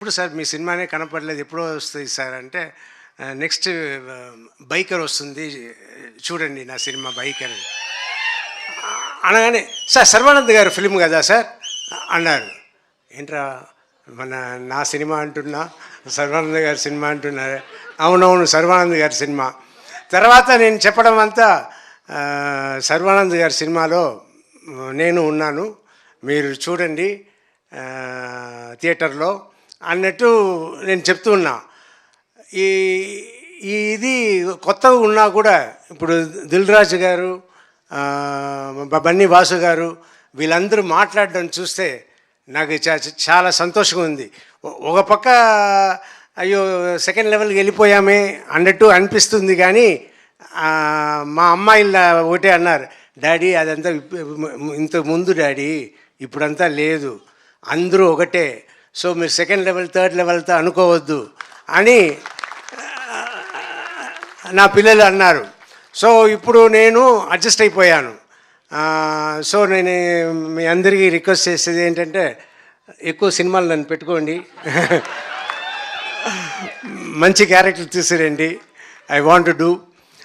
ఎప్పుడు సార్ మీ సినిమానే కనపడలేదు, ఎప్పుడో వస్తుంది సార్ అంటే నెక్స్ట్ బైకర్ వస్తుంది చూడండి నా సినిమా బైకర్ అనగానే, సార్ సర్వానంద్ గారు ఫిలిం కదా సార్ అన్నారు. ఏంట్రా నా సినిమా అంటున్నా, సర్వానంద్ గారి సినిమా అంటున్నారు. అవునవును సర్వానంద్ గారి సినిమా. తర్వాత నేను చెప్పడం అంతా సర్వానంద్ గారి సినిమాలో నేను ఉన్నాను, మీరు చూడండి థియేటర్లో అన్నట్టు నేను చెప్తూ ఉన్నా. ఇది కొత్తగా ఉన్నా కూడా ఇప్పుడు దిల్ రాజు గారు, బన్నీ వాసు గారు వీళ్ళందరూ మాట్లాడడం చూస్తే నాకు చాలా సంతోషంగా ఉంది. ఒక పక్క అయ్యో సెకండ్ లెవెల్కి వెళ్ళిపోయామే అన్నట్టు అనిపిస్తుంది. కానీ మా అమ్మాయిల ఒకటే అన్నారు, డాడీ అదంతా ఇంతకు ముందు డాడీ, ఇప్పుడంతా లేదు, అందరూ ఒకటే, సో మీరు సెకండ్ లెవెల్ థర్డ్ లెవెల్తో అనుకోవద్దు అని నా పిల్లలు అన్నారు. సో ఇప్పుడు నేను అడ్జస్ట్ అయిపోయాను. సో నేను మీ అందరికీ రిక్వెస్ట్ చేసేది ఏంటంటే, ఎక్కువ సినిమాలు నన్ను పెట్టుకోండి, మంచి క్యారెక్టర్ తీసిరండి. I want to do